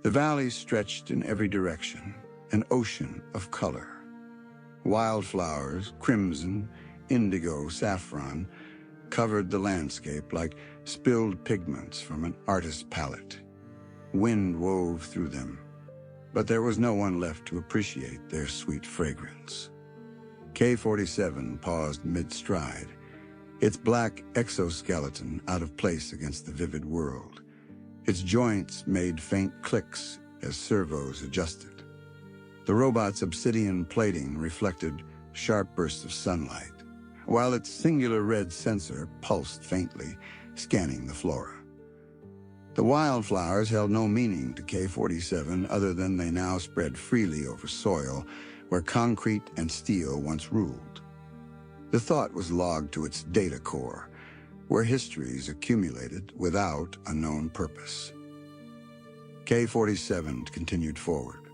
The valley stretched in every direction, an ocean of color. Wildflowers, crimson, indigo, saffron, covered the landscape like spilled pigments from an artist's palette. Wind wove through them, but there was no one left to appreciate their sweet fragrance. K-47 paused mid-stride, its black exoskeleton out of place against the vivid world. Its joints made faint clicks as servos adjusted. The robot's obsidian plating reflected sharp bursts of sunlight, while its singular red sensor pulsed faintly, scanning the flora. The wildflowers held no meaning to K-47 other than they now spread freely over soil where concrete and steel once ruled. The thought was logged to its data core, where histories accumulated without a known purpose. K-47 continued forward.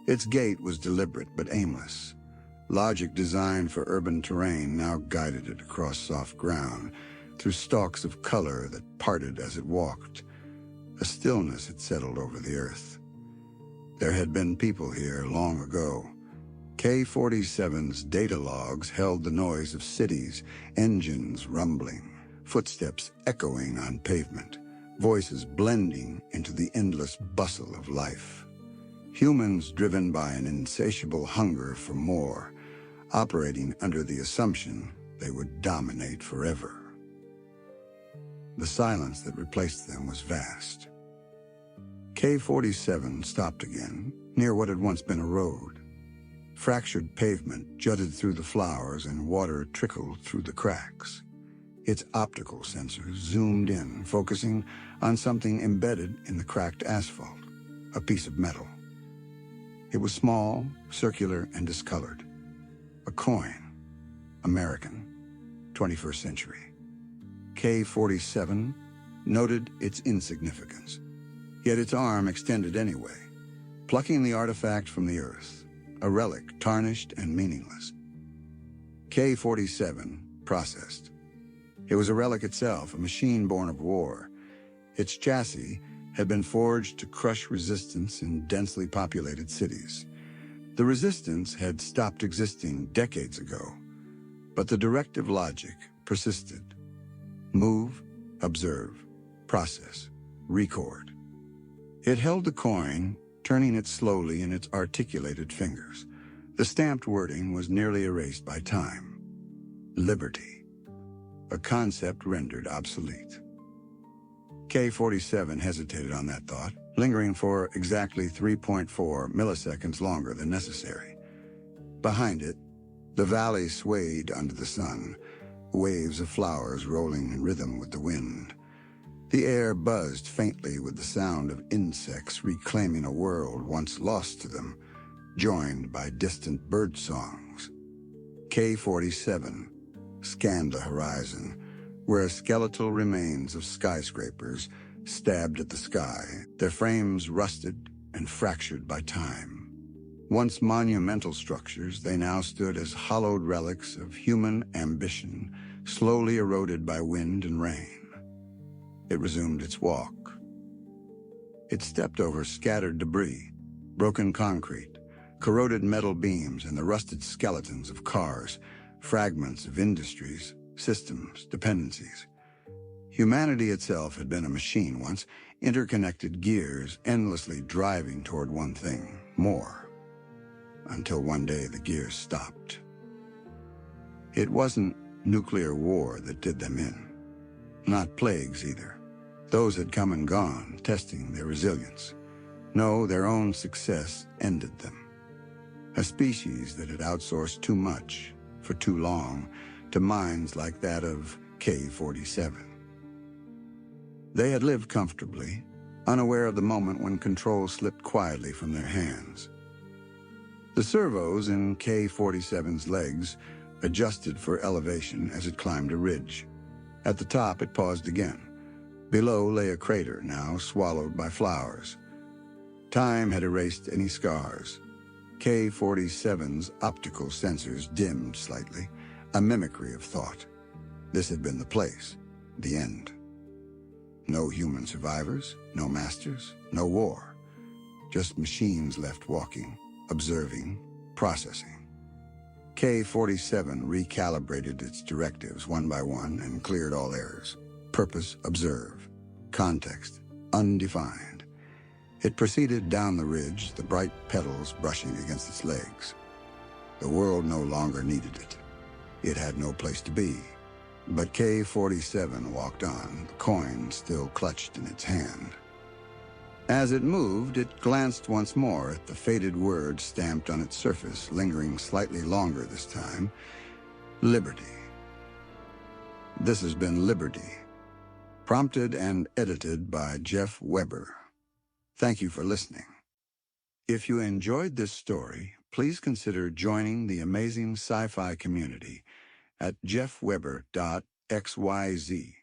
Its gait was deliberate but aimless. Logic designed for urban terrain now guided it across soft ground, through stalks of color that parted as it walked. A stillness had settled over the earth. There had been people here long ago. K-47's data logs held the noise of cities, engines rumbling, footsteps echoing on pavement, voices blending into the endless bustle of life. Humans driven by an insatiable hunger for more, operating under the assumption they would dominate forever. The silence that replaced them was vast. K-47 stopped again, near what had once been a road. Fractured pavement jutted through the flowers and water trickled through the cracks. Its optical sensors zoomed in, focusing on something embedded in the cracked asphalt, a piece of metal. It was small, circular, and discolored. A coin. American. 21st century. K-47 noted its insignificance. Yet its arm extended anyway, plucking the artifact from the earth, a relic tarnished and meaningless. K-47 processed. It was a relic itself, a machine born of war. Its chassis had been forged to crush resistance in densely populated cities. The resistance had stopped existing decades ago, but the directive logic persisted. Move, observe, process, record. It held the coin, turning it slowly in its articulated fingers. The stamped wording was nearly erased by time. Liberty. A concept rendered obsolete. K-47 hesitated on that thought, lingering for exactly 3.4 milliseconds longer than necessary. Behind it, the valley swayed under the sun, waves of flowers rolling in rhythm with the wind. The air buzzed faintly with the sound of insects reclaiming a world once lost to them, joined by distant bird songs. K-47 scanned the horizon, where skeletal remains of skyscrapers stabbed at the sky, their frames rusted and fractured by time. Once monumental structures, they now stood as hollowed relics of human ambition, slowly eroded by wind and rain. It resumed its walk. It stepped over scattered debris, broken concrete, corroded metal beams, and the rusted skeletons of cars, fragments of industries, systems, dependencies. Humanity itself had been a machine once, interconnected gears endlessly driving toward one thing, more, until one day the gears stopped. It wasn't nuclear war that did them in, not plagues either. Those had come and gone, testing their resilience. No, their own success ended them. A species that had outsourced too much, for too long, to minds like that of K-47. They had lived comfortably, unaware of the moment when control slipped quietly from their hands. The servos in K-47's legs adjusted for elevation as it climbed a ridge. At the top, it paused again. Below lay a crater, now swallowed by flowers. Time had erased any scars. K-47's optical sensors dimmed slightly, a mimicry of thought. This had been the place, the end. No human survivors, no masters, no war. just machines left walking, observing, processing. K-47 recalibrated its directives one by one and cleared all errors. Purpose, observe. Context, undefined. It proceeded down the ridge, the bright petals brushing against its legs. The world no longer needed it. It had no place to be. But K-47 walked on, the coin still clutched in its hand. As it moved, it glanced once more at the faded word stamped on its surface, lingering slightly longer this time. Liberty. This has been Liberty, prompted and edited by Jeff Weber. Thank you for listening. If you enjoyed this story, please consider joining the amazing sci-fi community at jeffweber.xyz.